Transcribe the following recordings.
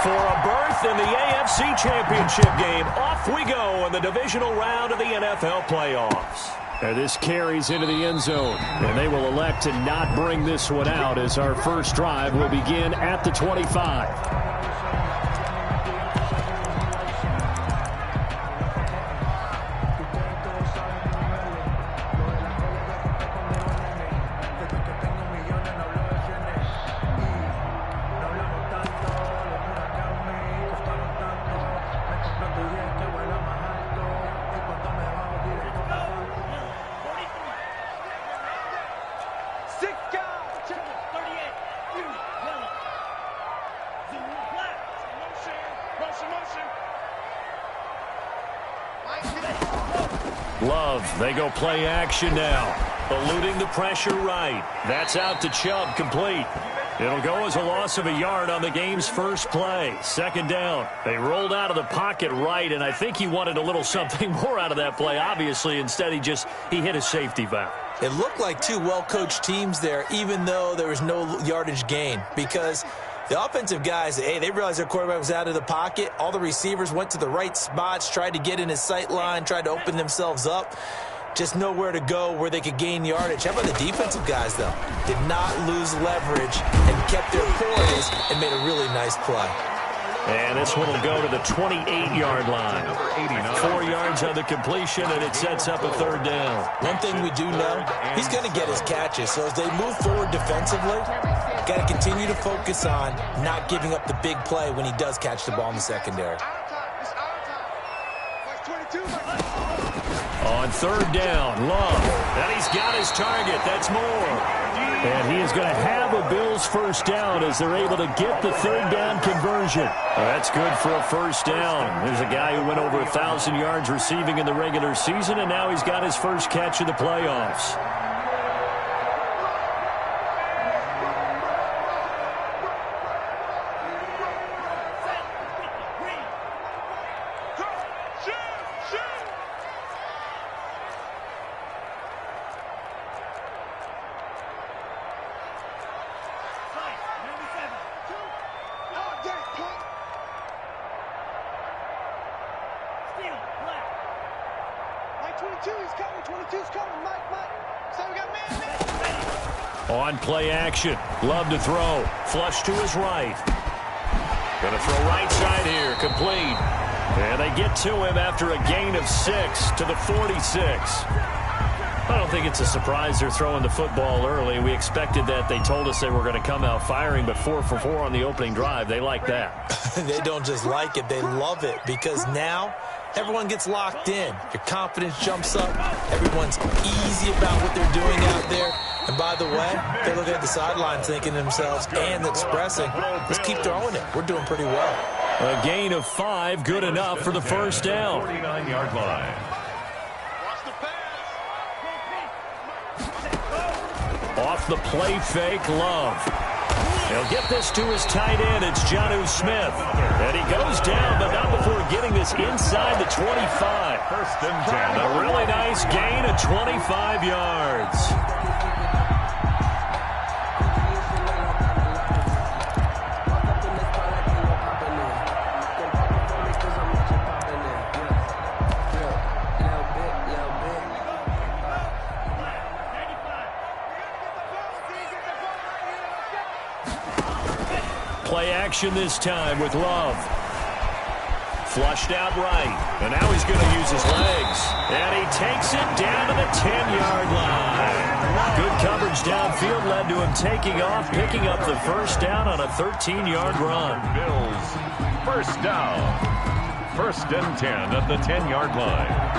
For a berth in the AFC Championship game, off we go in the divisional round of the NFL playoffs. And this carries into the end zone, and they will elect to not bring this one out as our first drive will begin at the 25. Love, they go play action now. Eluding the pressure right. That's out to Chubb, complete. It'll go as a loss of a yard on the game's first play. Second down. They rolled out of the pocket right, and I think he wanted a little something more out of that play, obviously. Instead, he hit a safety valve. It looked like two well-coached teams there, even though there was no yardage gain, because the offensive guys, hey, they realized their quarterback was out of the pocket. All the receivers went to the right spots, tried to get in his sight line, tried to open themselves up. Just nowhere to go where they could gain yardage. How about the defensive guys, though? Did not lose leverage and kept their poise and made a really nice play. And this one will go to the 28-yard line. 4 yards on the completion, and it sets up a third down. One thing we do know, he's going to get his catches. So as they move forward defensively, got to continue to focus on not giving up the big play when he does catch the ball in the secondary. On third down, Love. And he's got his target. That's more. And he is going to have a Bills first down as they're able to get the third down conversion. That's good for a first down. There's a guy who went over 1,000 yards receiving in the regular season, and now he's got his first catch of the playoffs. On play action, Love to throw, flush to his right. Going to throw right side here, complete. And they get to him after a gain of 6 to the 46. I don't think it's a surprise they're throwing the football early. We expected that. They told us they were going to come out firing, but 4 for 4 on the opening drive. They like that. They don't just like it, they love it, because now everyone gets locked in. Your confidence jumps up. Everyone's easy about what they're doing out there. And by the way, they're looking at the sidelines thinking to themselves and expressing, let's keep throwing it. We're doing pretty well. A gain of 5, good enough for the first down. 49-yard line. Off the play fake, Love. He'll get this to his tight end. It's Jonnu Smith. And he goes down, but not before getting this inside the 25. First and 10. A really nice gain of 25 yards. Play action this time with Love. Flushed out right. And now he's going to use his legs. And he takes it down to the 10-yard line. Good coverage downfield led to him taking off, picking up the first down on a 13-yard run. Bills, first down. First and 10 at the 10-yard line.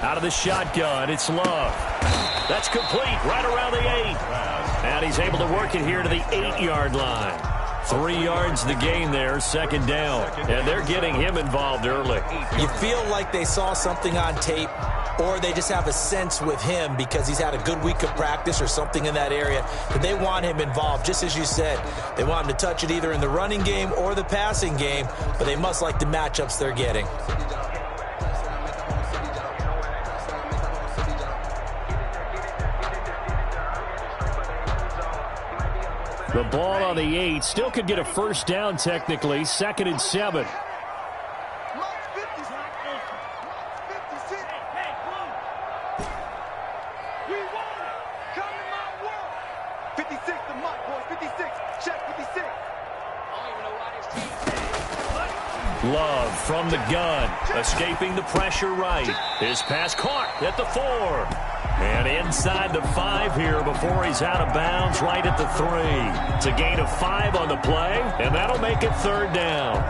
Out of the shotgun, it's Love. That's complete right around the 8. And he's able to work it here to the 8-yard line. 3 yards the gain there, second down. And they're getting him involved early. You feel like they saw something on tape, or they just have a sense with him because he's had a good week of practice or something in that area that they want him involved. Just as you said, they want him to touch it either in the running game or the passing game, but they must like the matchups they're getting. The ball on the 8. Still could get a first down technically. 2nd and 7. Love from the gun, escaping the pressure right. His pass caught at the 4. And inside the 5 here before he's out of bounds right at the 3. It's a gain of 5 on the play, and that'll make it 3rd down.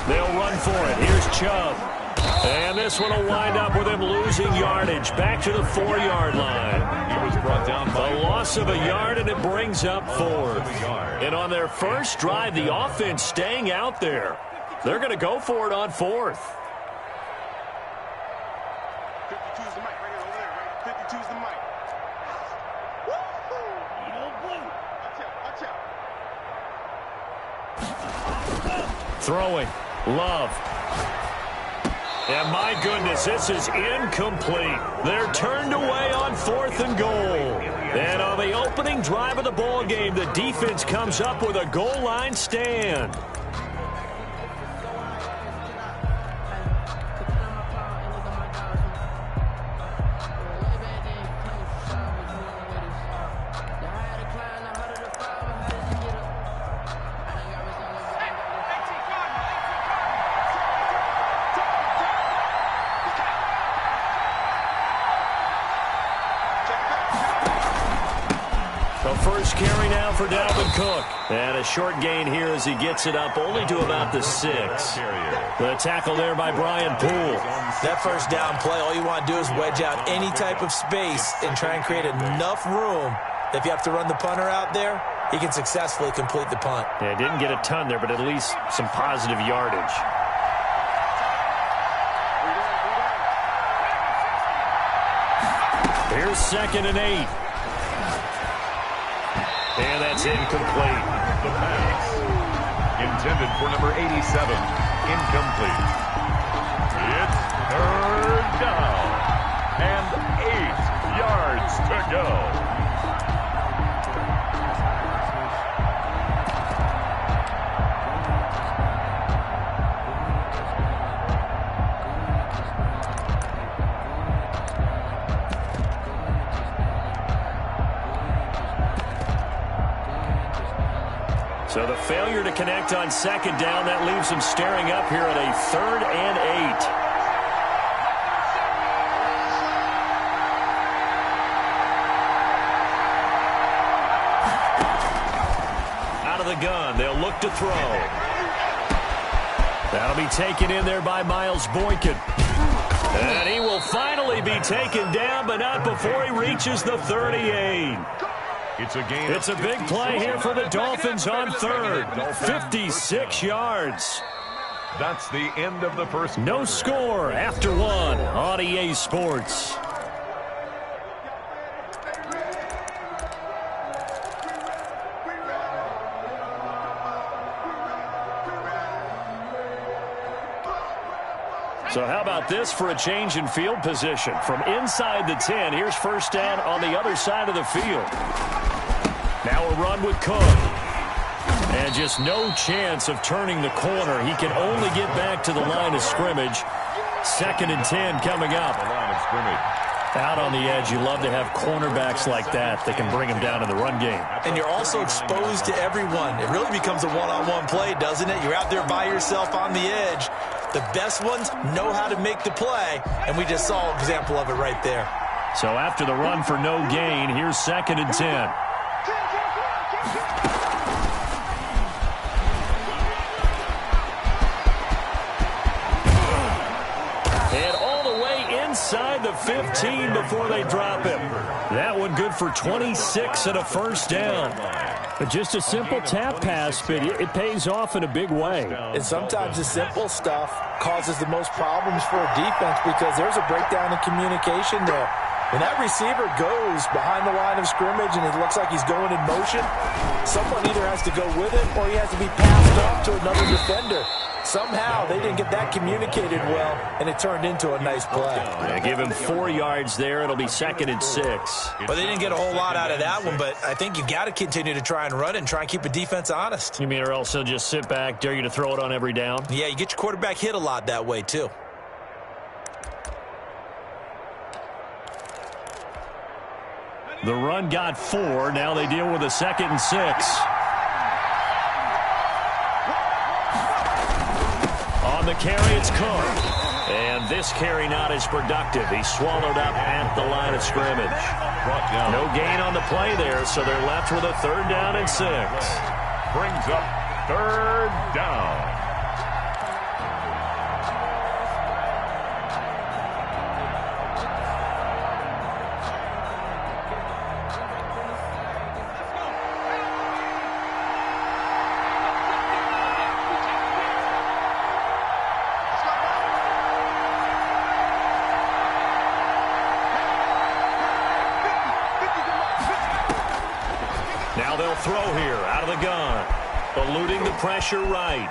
They'll run for it. Here's Chubb. And this one will wind up with him losing yardage back to the 4-yard line. He was brought down by a loss of a yard, and it brings up 4th. And on their first drive, the offense staying out there. They're going to go for it on 4th. 52's the mic right here over there, right? 52's the mic. Watch out. Throwing. Love. And my goodness, this is incomplete. They're turned away on 4th and goal. And on the opening drive of the ball game, the defense comes up with a goal line stand. First carry now for Dalvin Cook. And a short gain here as he gets it up only to about the 6. The tackle there by Brian Poole. That first down play, all you want to do is wedge out any type of space and try and create enough room that if you have to run the punter out there, he can successfully complete the punt. Yeah, didn't get a ton there, but at least some positive yardage. Here's 2nd and 8. And that's incomplete. the pass. Intended for number 87. Incomplete. It's 3rd down. And 8 yards to go. So the failure to connect on 2nd down, that leaves them staring up here at a 3rd and 8. Out of the gun, they'll look to throw. That'll be taken in there by Miles Boykin. And he will finally be taken down, but not before he reaches the 38. It's a gain. It's a big play here for the Dolphins on 3rd. 56 yards. That's the end of the first quarter. No score after 1 on EA Sports. So how about this for a change in field position? From inside the 10, here's first down on the other side of the field. Now a run with Cook. And just no chance of turning the corner. He can only get back to the line of scrimmage. 2nd and 10 coming up. The line of scrimmage. Out on the edge, you love to have cornerbacks like that that can bring him down in the run game. And you're also exposed to everyone. It really becomes a one-on-one play, doesn't it? You're out there by yourself on the edge. The best ones know how to make the play, and we just saw an example of it right there. So after the run for no gain, here's 2nd and 10. Inside the 15 before they drop him. That one good for 26 and a first down. But just a simple tap pass, but it pays off in a big way. And sometimes the simple stuff causes the most problems for a defense because there's a breakdown in communication there. When that receiver goes behind the line of scrimmage and it looks like he's going in motion, someone either has to go with him or he has to be passed off to another defender. Somehow they didn't get that communicated well, and it turned into a nice play. Yeah, give him 4 yards there. It'll be 2nd and 6. Well, they didn't get a whole lot out of that one, but I think you've got to continue to try and run it and try and keep a defense honest. You mean or else he'll just sit back, dare you to throw it on every down? Yeah, you get your quarterback hit a lot that way, too. The run got 4. Now they deal with a 2nd and 6. On the carry, it's Cook. And this carry not as productive. He's swallowed up at the line of scrimmage. No gain on the play there, so they're left with a 3rd down and 6. Brings up 3rd down. Throw here out of the gun. Eluding the pressure right.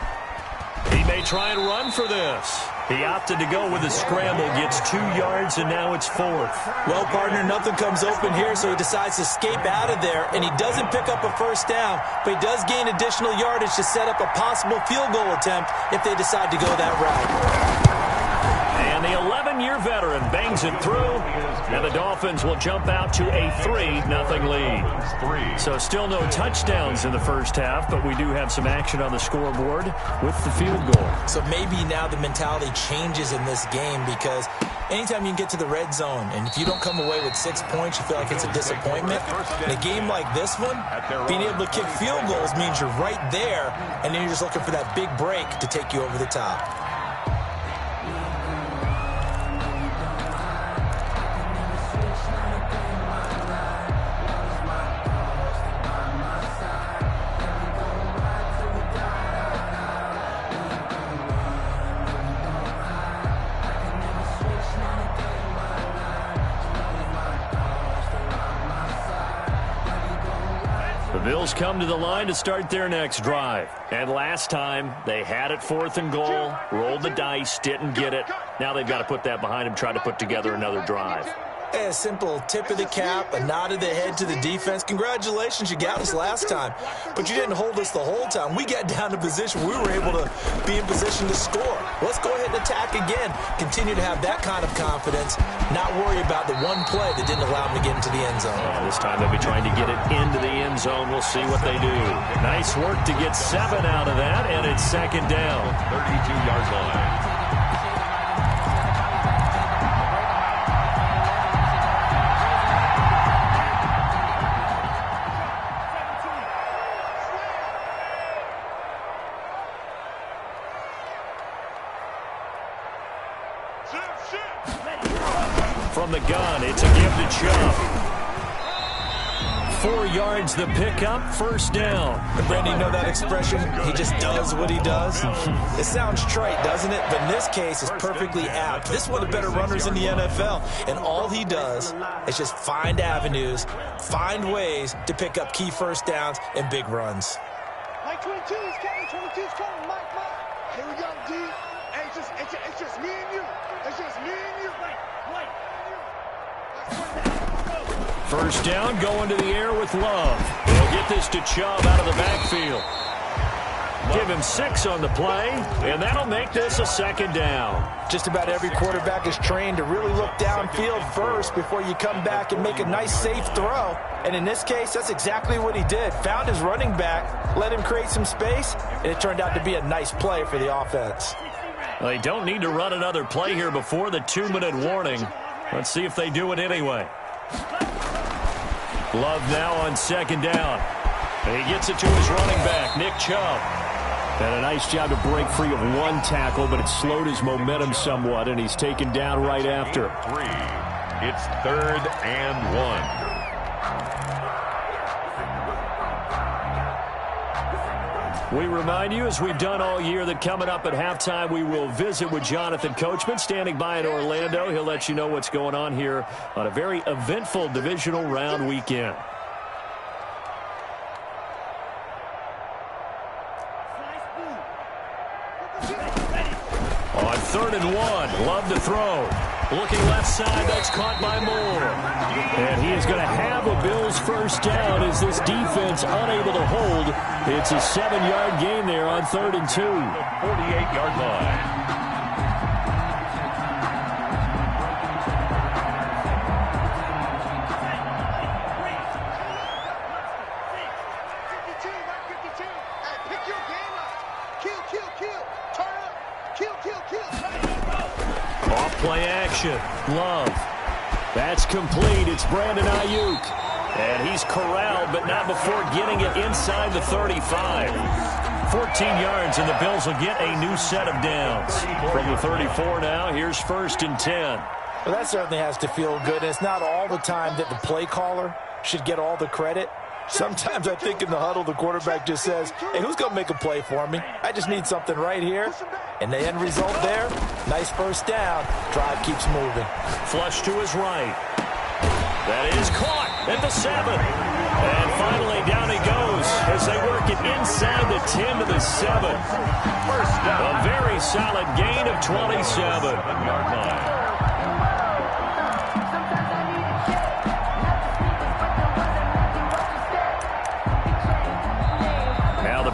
He may try and run for this. He opted to go with a scramble, gets 2 yards, and now it's 4th. Well, partner, nothing comes open here, so he decides to escape out of there, and he doesn't pick up a first down, but he does gain additional yardage to set up a possible field goal attempt if they decide to go that route. And the 11-year veteran bangs it through, and the Dolphins will jump out to a 3-0 lead. So still no touchdowns in the first half, but we do have some action on the scoreboard with the field goal. So maybe now the mentality changes in this game because anytime you can get to the red zone, and if you don't come away with 6 points, you feel like it's a disappointment. In a game like this one, being able to kick field goals means you're right there, and then you're just looking for that big break to take you over the top. Bills come to the line to start their next drive. And last time, they had it 4th and goal, rolled the dice, didn't get it. Now they've got to put that behind them, try to put together another drive. A simple tip of the cap, a nod of the head to the defense. Congratulations, you got us last time. But you didn't hold us the whole time. We got down to position. We were able to be in position to score. Let's go ahead and attack again. Continue to have that kind of confidence. Not worry about the one play that didn't allow them to get into the end zone. This time they'll be trying to get it into the end zone. We'll see what they do. Nice work to get 7 out of that, and it's 2nd down. 32-yard line. From the gun, it's a give to Chubb. 4 yards the pickup, 1st down. And Brandon, you know that expression? He just does what he does. It sounds trite, doesn't it? But in this case, it's perfectly apt. This is one of the better runners in the NFL. And all he does is just find avenues, find ways to pick up key first downs and big runs. Mike 22 is coming, 22 is coming, Mike. Here we go, D. Hey, it's just me and you. It's just me and you. Mike. 1st down, going to the air with Love. They'll get this to Chubb out of the backfield. Give him 6 on the play, and that'll make this a second down. Just about every quarterback is trained to really look downfield first before you come back and make a nice, safe throw. And in this case, that's exactly what he did. Found his running back, let him create some space, and it turned out to be a nice play for the offense. They don't need to run another play here before the 2-minute warning. Let's see if they do it anyway. Love now on second down. And he gets it to his running back, Nick Chubb. And a nice job to break free of one tackle, but it slowed his momentum somewhat, and he's taken down right after. 3. It's 3rd and 1. We remind you, as we've done all year, that coming up at halftime, we will visit with Jonathan Coachman, standing by in Orlando. He'll let you know what's going on here on a very eventful divisional round weekend. On 3rd and 1, Love to throw. Looking left side, that's caught by Moore. And he is going to have a Bills first down as this defense unable to hold. It's a 7-yard gain there on 3rd and 2. 48-yard line. Play action. Love. That's complete. It's Brandon Ayuk. And he's corralled, but not before getting it inside the 35. 14 yards, and the Bills will get a new set of downs. From the 34 now, here's 1st and 10. Well, that certainly has to feel good. And it's not all the time that the play caller should get all the credit. Sometimes I think in the huddle, the quarterback just says, hey, who's going to make a play for me? I just need something right here. And the end result there, nice first down. Drive keeps moving. Flush to his right. That is caught at the 7. And finally down he goes as they work it inside the 10 to the 7. First down. A very solid gain of 27. 7-yard line.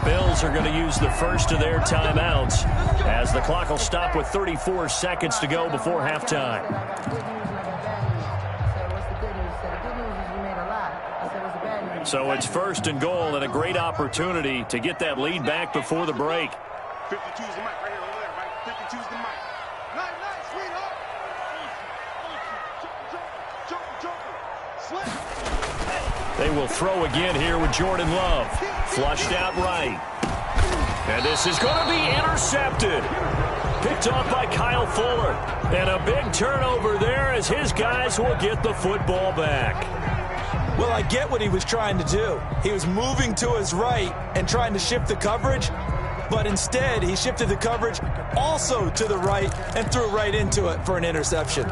Bills are going to use the first of their timeouts as the clock will stop with 34 seconds to go before halftime. So it's 1st and goal and a great opportunity to get that lead back before the break. 52's the mic right here over there, right? 52's the mic. Nice, sweetheart. They will throw again here with Jordan Love. Flushed out right. And this is going to be intercepted. Picked off by Kyle Fuller. And a big turnover there as his guys will get the football back. Well, I get what he was trying to do. He was moving to his right and trying to shift the coverage. But instead, he shifted the coverage also to the right and threw right into it for an interception.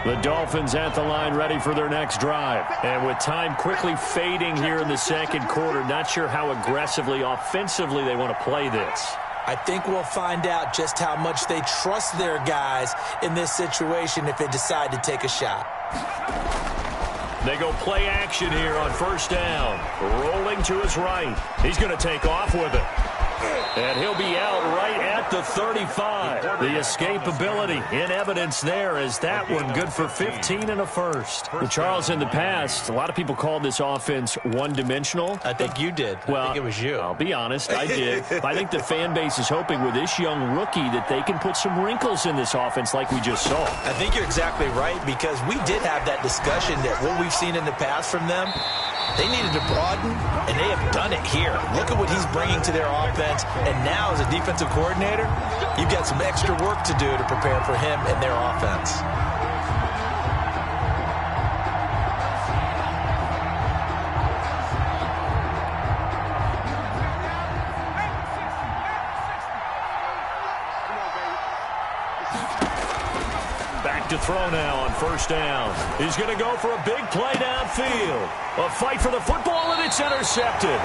The Dolphins at the line ready for their next drive. And with time quickly fading here in the second quarter, not sure how aggressively, offensively they want to play this. I think we'll find out just how much they trust their guys in this situation if they decide to take a shot. They go play action here on 1st down. Rolling to his right. He's going to take off with it. And he'll be out right at the 35. The escapability in evidence there as that one good for 15 and a first. Well, Charles, in the past, a lot of people called this offense one-dimensional. I think you did. Well, I think it was you. I'll be honest, I did. I think the fan base is hoping with this young rookie that they can put some wrinkles in this offense like we just saw. I think you're exactly right because we did have that discussion that what we've seen in the past from them, they needed to broaden, and they have done it here. Look at what he's bringing to their offense, and now as a defensive coordinator, you've got some extra work to do to prepare for him and their offense. To throw now on 1st down. He's going to go for a big play downfield. A fight for the football, and it's intercepted.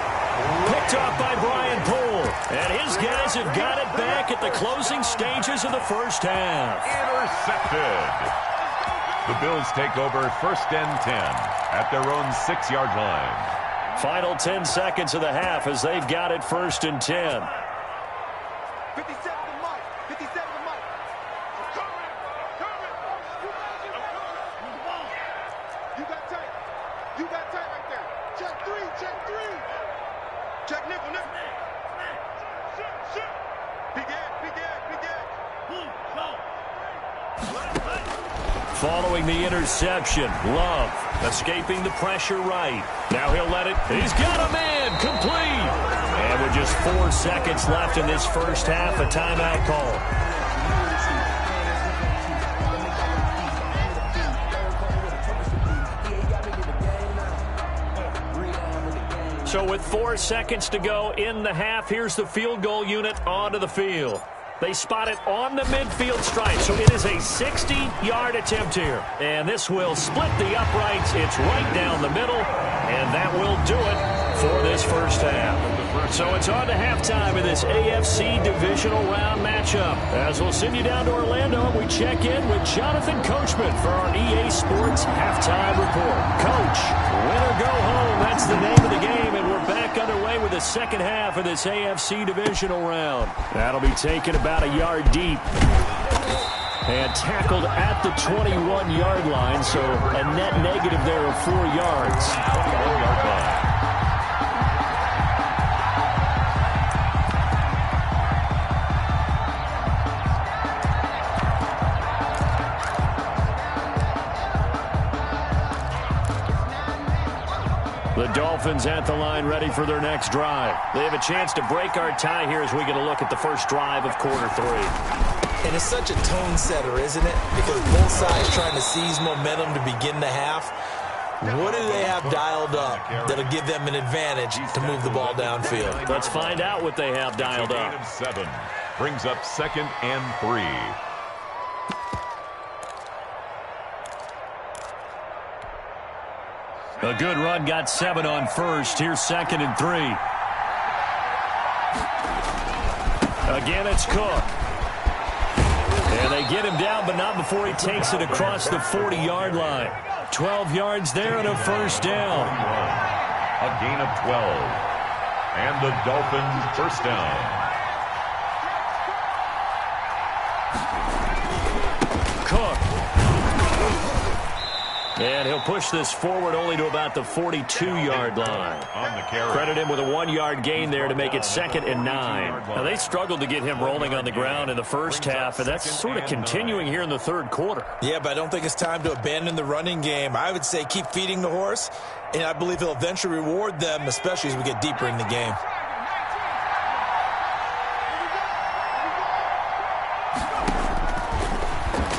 Picked off by Brian Poole. And his guys have got it back at the closing stages of the first half. Intercepted. The Bills take over 1st and 10 at their own 6-yard line. Final 10 seconds of the half as they've got it 1st and 10. 57 to Mike. 57 to Mike. I'm coming. You got tight. You got tight right there. Check three. Check three. Check nickel. Shit. Big edge. Following the interception, Love escaping the pressure right. Now he'll let it. He's got a man complete. And with just 4 seconds left in this first half, a timeout call. So with 4 seconds to go in the half, here's the field goal unit onto the field. They spot it on the midfield stripe, so it is a 60-yard attempt here. And this will split the uprights. It's right down the middle, and that will do it for this first half. So it's on to halftime in this AFC divisional round matchup. As we'll send you down to Orlando, we check in with Jonathan Coachman for our EA Sports Halftime Report. Coach, win or go home, that's the name of the game, and we're back underway with the second half of this AFC divisional round. That'll be taken about a yard deep and tackled at the 21-yard line, so a net negative there of 4 yards. 21-yard line. The Dolphins at the line ready for their next drive. They have a chance to break our tie here as we get a look at the first drive of quarter 3. And it's such a tone setter, isn't it? Because both sides trying to seize momentum to begin the half. What do they have dialed up that'll give them an advantage to move the ball downfield? Let's find out what they have dialed up. Gain of 7 brings up 2nd and 3. A good run got 7 on first. Here's 2nd and 3. Again, it's Cook. And they get him down, but not before he takes it across the 40-yard line. 12 yards there and a first down. A gain of 12. And the Dolphins first down. Cook. And he'll push this forward only to about the 42-yard line. On the carry. Credit him with a 1-yard gain there to make it 2nd and 9. Now, they struggled to get him rolling on the ground in the first half, and that's sort of continuing here in the third quarter. Yeah, but I don't think it's time to abandon the running game. I would say keep feeding the horse, and I believe he'll eventually reward them, especially as we get deeper in the game.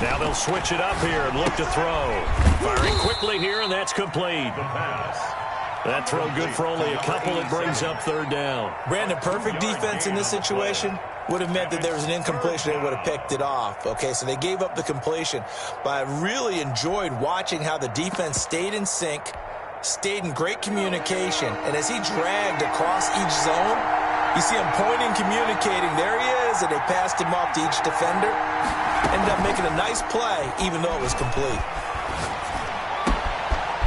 Now they'll switch it up here and look to throw. Firing quickly here, and that's complete. That throw good for only a couple. It brings up 3rd down. Brandon, perfect defense in this situation would have meant that there was an incompletion. They would have picked it off. Okay, so they gave up the completion. But I really enjoyed watching how the defense stayed in sync, stayed in great communication, and as he dragged across each zone, you see him pointing, communicating. There he is, and they passed him off to each defender. Ended up making a nice play, even though it was complete.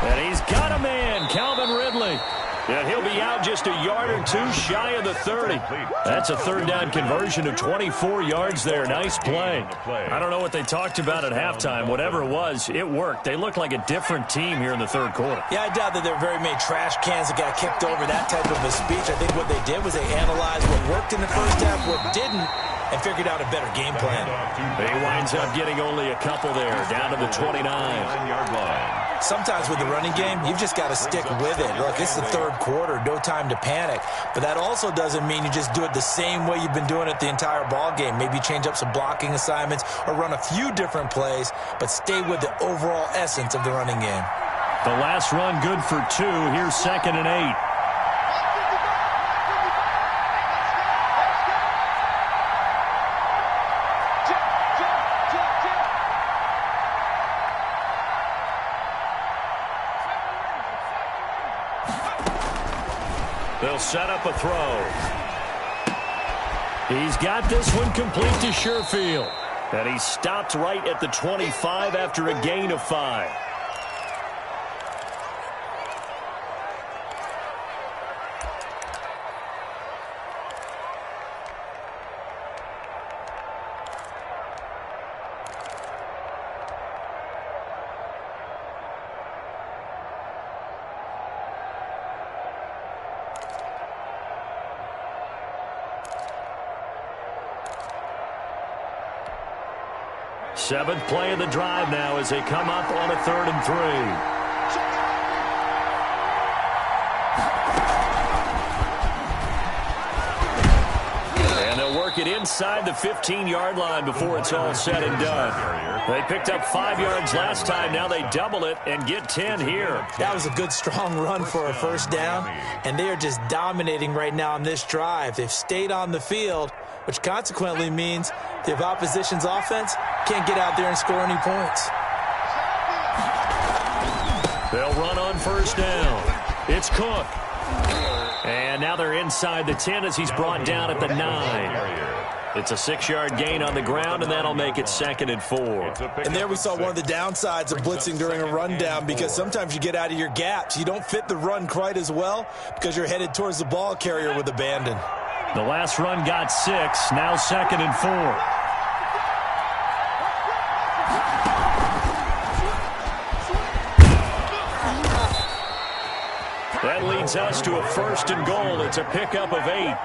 And he's got a man, Calvin Ridley. And he'll be out just a yard or 2 shy of the 30. That's a 3rd down conversion of 24 yards there. Nice play. I don't know what they talked about at halftime. Whatever it was, it worked. They look like a different team here in the 3rd quarter. Yeah, I doubt that there were very many trash cans that got kicked over, that type of a speech. I think what they did was they analyzed what worked in the first half, what didn't, and figured out a better game plan. He winds up getting only a couple there, down to the 29-yard line. Sometimes with the running game, you've just got to stick with it. Look, it's the 3rd quarter, no time to panic. But that also doesn't mean you just do it the same way you've been doing it the entire ball game. Maybe change up some blocking assignments or run a few different plays, but stay with the overall essence of the running game. The last run good for 2. Here's 2nd and 8. They'll set up a throw. He's got this one complete to Sherfield. And he stopped right at the 25 after a gain of 5. Seventh play of the drive now as they come up on a 3rd and 3. And they'll work it inside the 15-yard line before it's all said and done. They picked up 5 yards last time. Now they double it and get 10 here. That was a good, strong run for a first down, and they are just dominating right now on this drive. They've stayed on the field, which consequently means the opposition's offense can't get out there and score any points. They'll run on first down. It's Cook. And now they're inside the 10 as he's brought down at the 9. It's a 6-yard gain on the ground, and that'll make it 2nd and 4. And there we saw one of the downsides of blitzing during a rundown, because sometimes you get out of your gaps. You don't fit the run quite as well because you're headed towards the ball carrier with abandon. The last run got 6, now 2nd and 4. That leads us to a 1st and goal. It's a pickup of 8.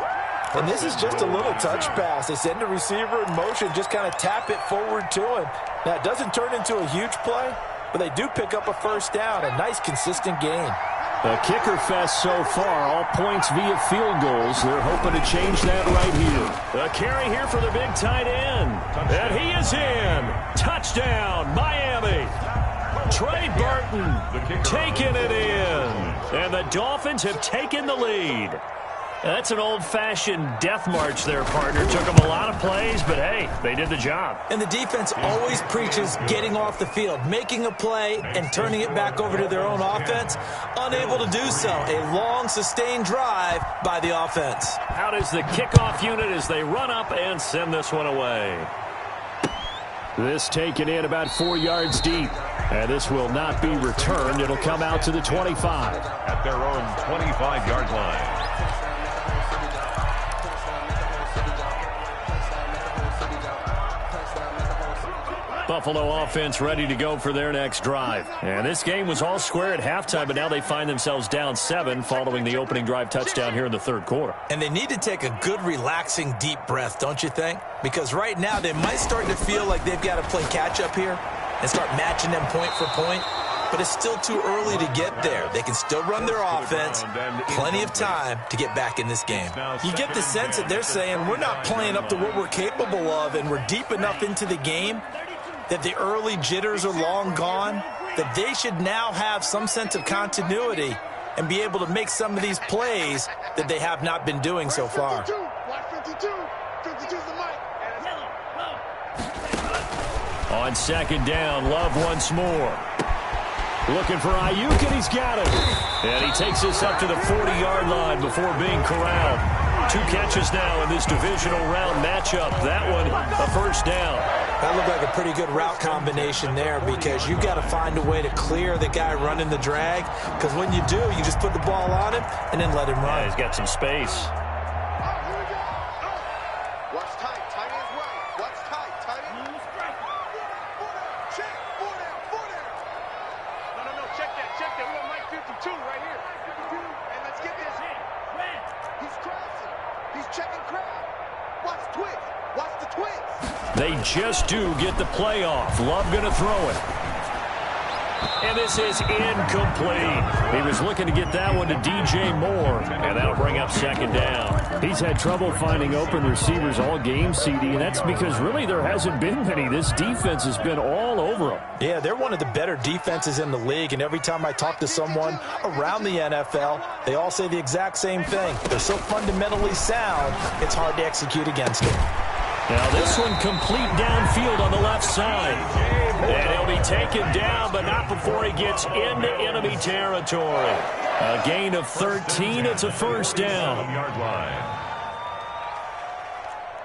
And this is just a little touch pass. They send a receiver in motion, just kind of tap it forward to him. Now, it doesn't turn into a huge play, but they do pick up a first down, a nice, consistent gain. A kicker fest so far, all points via field goals. They're hoping to change that right here. A carry here for the big tight end. And he is in. Touchdown, Miami. Trey Burton taking it in. And the Dolphins have taken the lead. That's an old-fashioned death march there, partner. Took them a lot of plays, but hey, they did the job. And the defense always preaches getting off the field, making a play, and turning it back over to their own offense. Unable to do so. A long, sustained drive by the offense. Out is the kickoff unit as they run up and send this one away. This taken in about 4 yards deep. And this will not be returned. It'll come out to the 25. At their own 25-yard line. Buffalo offense ready to go for their next drive. And this game was all square at halftime, but now they find themselves down 7 following the opening drive touchdown here in the 3rd quarter. And they need to take a good, relaxing, deep breath, don't you think? Because right now they might start to feel like they've got to play catch-up here and start matching them point for point. But it's still too early to get there. They can still run their offense. Plenty of time to get back in this game. You get the sense that they're saying we're not playing up to what we're capable of, and we're deep enough into the game that the early jitters are long gone, that they should now have some sense of continuity and be able to make some of these plays that they have not been doing so far. On 2nd down, Love once more. Looking for Ayuk, and he's got it. And he takes this up to the 40-yard line before being corralled. 2 catches now in this divisional round matchup. That one, a first down. That looked like a pretty good route combination there, because you've got to find a way to clear the guy running the drag, because when you do, you just put the ball on him and then let him run. Yeah, he's got some space. Watch tight, tight ends right. Watch tight, tight ends. Check, 4 down. No, check that. We're on Mike 52 right here. And let's get this. He's crossing. He's checking crowd. Watch twitch. Watch the twitch. They just do get the play off. Love going to throw it. And this is incomplete. He was looking to get that one to DJ Moore, and that'll bring up 2nd down. He's had trouble finding open receivers all game, CD, and that's because really there hasn't been many. This defense has been all over them. Yeah, they're one of the better defenses in the league, and every time I talk to someone around the NFL, they all say the exact same thing. They're so fundamentally sound, it's hard to execute against them. Now this one complete downfield on the left side. And he'll be taken down, but not before he gets into enemy territory. A gain of 13. It's a first down. Yard line.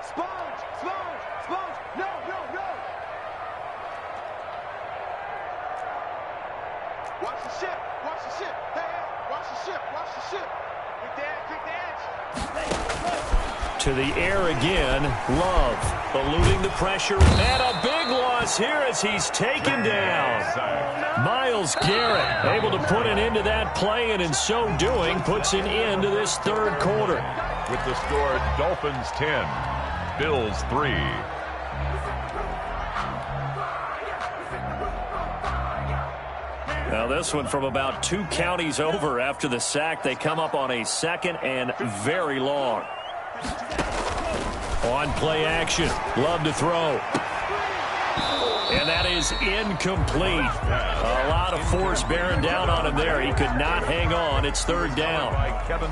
Sponge. No. Watch the ship. Hey, watch the ship. Quick dash. To the air again. Love eluding the pressure. And a big loss here as he's taken down. Myles Garrett able to put an end to that play, and in so doing puts an end to this 3rd quarter. With the score, Dolphins 10, Bills 3. Well, this one from about 2 counties over after the sack. They come up on a 2nd and very long. On play action. Love to throw. And that is incomplete. A lot of force bearing down on him there. He could not hang on. It's 3rd down.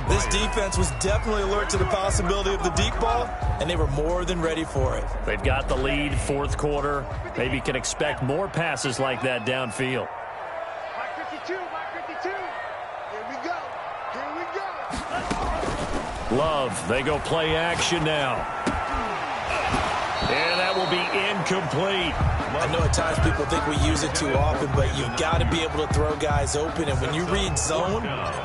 This defense was definitely alert to the possibility of the deep ball, and they were more than ready for it. They've got the lead, 4th quarter. Maybe can expect more passes like that downfield. Mike 52, Mike 52. Here we go. Here we go. Love, they go play action now. And that will be incomplete. I know at times people think we use it too often, but you've got to be able to throw guys open. And when you read zone,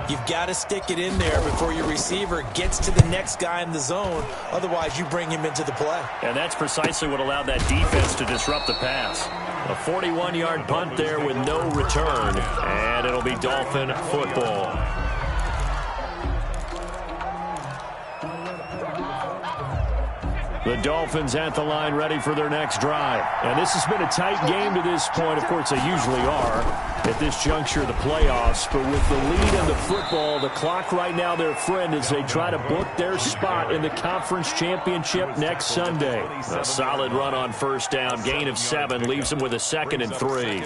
you've got to stick it in there before your receiver gets to the next guy in the zone. Otherwise, you bring him into the play. And that's precisely what allowed that defense to disrupt the pass. A 41-yard punt there with no return. And it'll be Dolphin football. The Dolphins at the line ready for their next drive. And this has been a tight game to this point. Of course, they usually are at this juncture of the playoffs. But with the lead in the football, the clock right now their friend as they try to book their spot in the conference championship next Sunday. A solid run on 1st down. Gain of 7 leaves them with a 2nd and 3.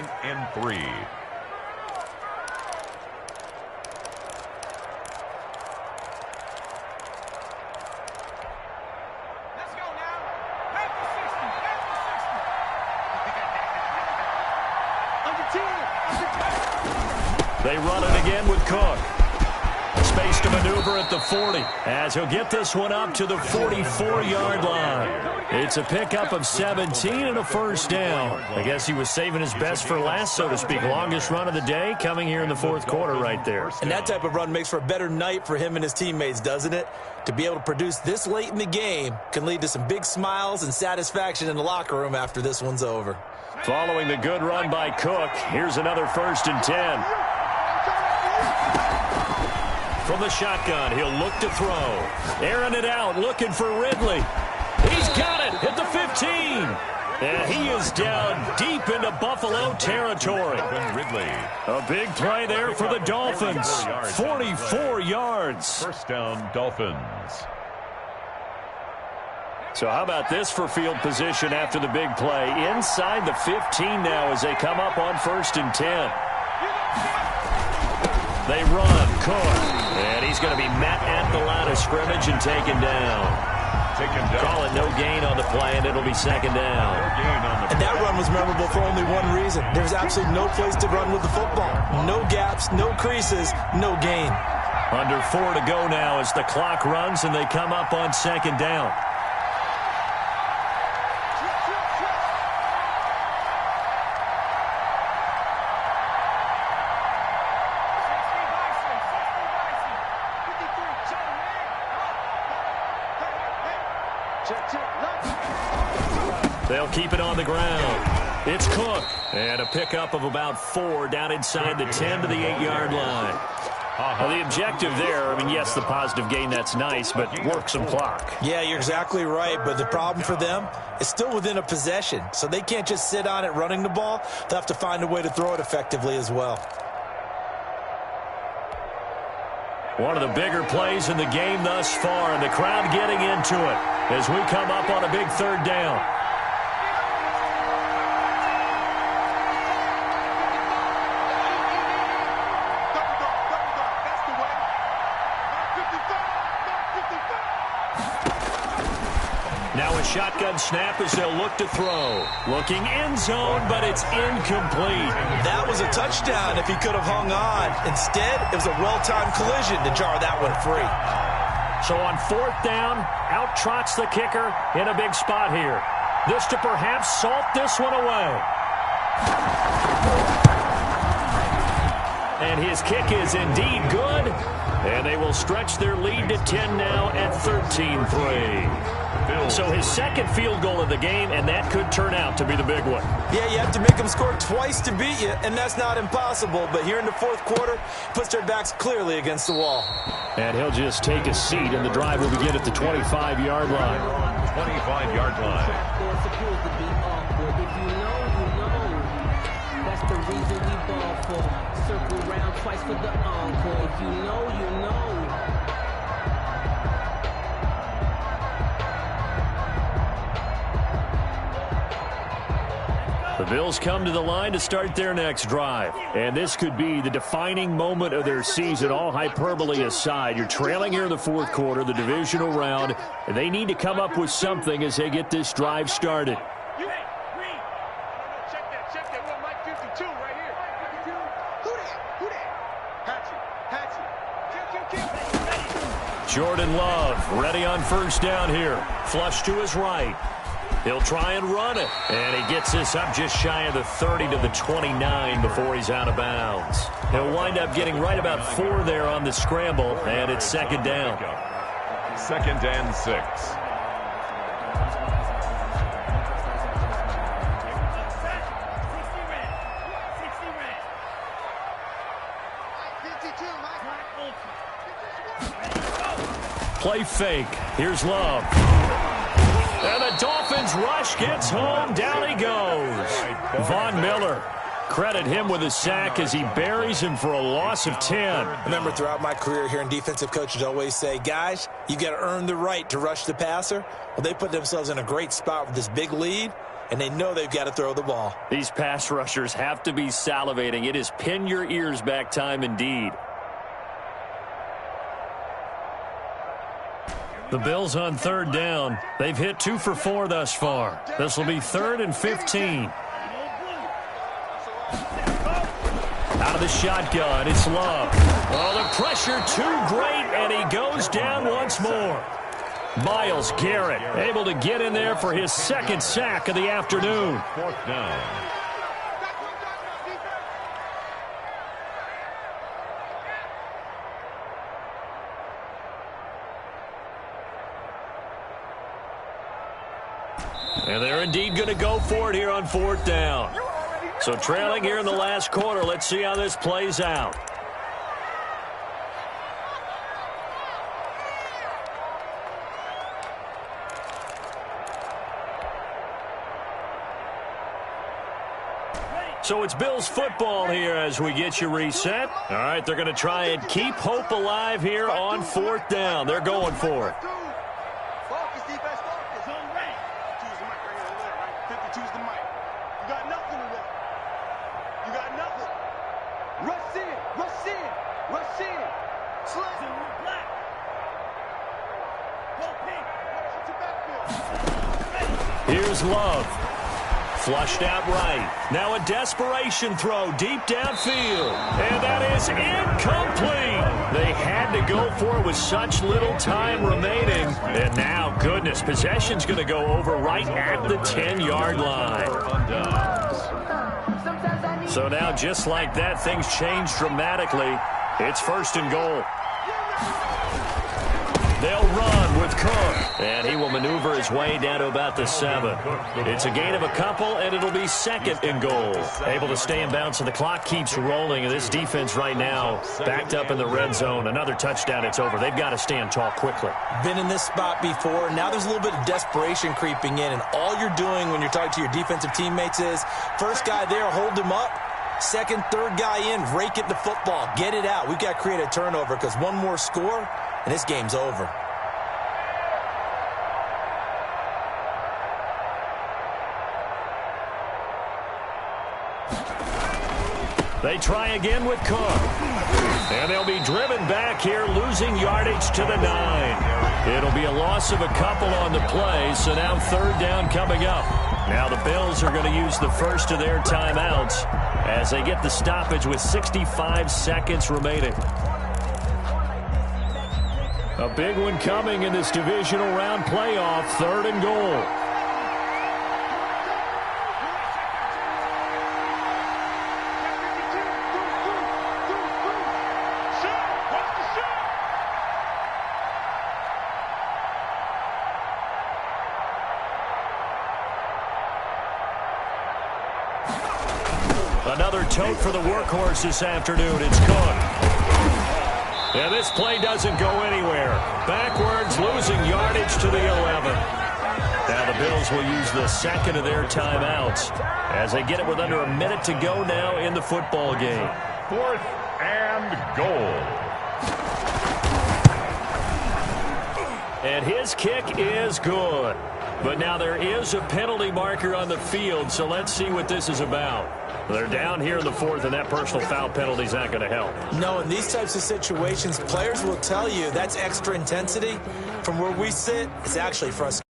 They run it again with Cook. Space to maneuver at the 40 as he'll get this one up to the 44-yard line. It's a pickup of 17 and a 1st down. I guess he was saving his best for last, so to speak. Longest run of the day coming here in the 4th quarter right there. And that type of run makes for a better night for him and his teammates, doesn't it? To be able to produce this late in the game can lead to some big smiles and satisfaction in the locker room after this one's over. Following the good run by Cook, here's another 1st and 10. From the shotgun, he'll look to throw. Airing it out, looking for Ridley. He's got it at the 15. And he is down deep into Buffalo territory. A big play there for the Dolphins. 44 yards. 1st down, Dolphins. So how about this for field position after the big play? Inside the 15 now as they come up on 1st and 10. They run, Cook, and he's going to be met at the line of scrimmage and taken down. Call it no gain on the play, and it'll be 2nd down. And that run was memorable for only one reason. There's absolutely no place to run with the football. No gaps, no creases, no gain. Under 4 to go now as the clock runs, and they come up on 2nd down. They'll keep it on the ground. It's Cook. And a pickup of about 4 down inside the 10 to the 8-yard line. The objective there, I mean, yes, the positive gain, that's nice, but work some clock. Yeah, you're exactly right, but the problem for them is still within a possession, so they can't just sit on it running the ball. They'll have to find a way to throw it effectively as well. One of the bigger plays in the game thus far, and the crowd getting into it as we come up on a big 3rd down. Now a shotgun snap as they'll look to throw. Looking end zone, but it's incomplete. That was a touchdown if he could have hung on. Instead, it was a well-timed collision to jar that one free. So on 4th down, out trots the kicker in a big spot here. This to perhaps salt this one away. And his kick is indeed good. And they will stretch their lead to 10 now at 13-3. So his 2nd field goal of the game, and that could turn out to be the big one. Yeah, you have to make them score twice to beat you, and that's not impossible. But here in the 4th quarter, puts their backs clearly against the wall. And he'll just take a seat, and the drive will begin at the 25-yard line. 25-yard line. That's the reason we ball for. Circle round twice for the encore. If you know, you know. The Bills come to the line to start their next drive. And this could be the defining moment of their season, all hyperbole aside. You're trailing here in the fourth quarter, the divisional round, and they need to come up with something as they get this drive started. Jordan Love ready on first down here. Flush to his right. He'll try and run it. And he gets this up just shy of the 30 to the 29 before he's out of bounds. He'll wind up getting right about 4 there on the scramble, and it's second down. 2nd and 6. Play fake. Here's Love. And the Dolphins rush gets home. Down he goes. Von Miller. Credit him with a sack as he buries him for a loss of 10. Remember, throughout my career here in defensive coaches always say, guys, you got to earn the right to rush the passer. Well, they put themselves in a great spot with this big lead, and they know they've got to throw the ball. These pass rushers have to be salivating. It is pin your ears back time indeed. The Bills on third down. They've hit 2 for 4 thus far. This will be 3rd and 15. Out of the shotgun, it's Love. Oh, the pressure too great, and he goes down once more. Myles Garrett able to get in there for his 2nd sack of the afternoon. 4th down. And they're indeed going to go for it here on 4th down. So trailing here in the last quarter, let's see how this plays out. So it's Bills football here as we get you reset. All right, they're going to try and keep hope alive here on 4th down. They're going for it. Here's Love. Flushed out right. Now a desperation throw deep downfield. And that is incomplete. They had to go for it with such little time remaining. And now, goodness, possession's going to go over right at the 10-yard line. So now, just like that, things change dramatically. It's 1st and goal. They'll run with Cook, and he will maneuver his way down to about the 7. It's a gain of a couple, and it'll be 2nd and goal. Able to stay in bounds, and the clock keeps rolling, and this defense right now backed up in the red zone. Another touchdown, it's over. They've got to stand tall quickly. Been in this spot before. Now there's a little bit of desperation creeping in, and all you're doing when you're talking to your defensive teammates is, first guy there, hold him up. 2nd, 3rd guy in, rake it the football. Get it out. We've got to create a turnover because one more score, and this game's over. They try again with Cook. And they'll be driven back here, losing yardage to the 9. It'll be a loss of a couple on the play, so now 3rd down coming up. Now the Bills are going to use the first of their timeouts as they get the stoppage with 65 seconds remaining. A big one coming in this divisional round playoff, 3rd and goal. Another tote for the workhorse this afternoon. It's Cook. And this play doesn't go anywhere. Backwards, losing yardage to the 11. Now the Bills will use the second of their timeouts as they get it with under a minute to go now in the football game. 4th and goal. And his kick is good. But now there is a penalty marker on the field, so let's see what this is about. They're down here in the 4th, and that personal foul penalty is not going to help. No, in these types of situations, players will tell you that's extra intensity. From where we sit, it's actually frustrating.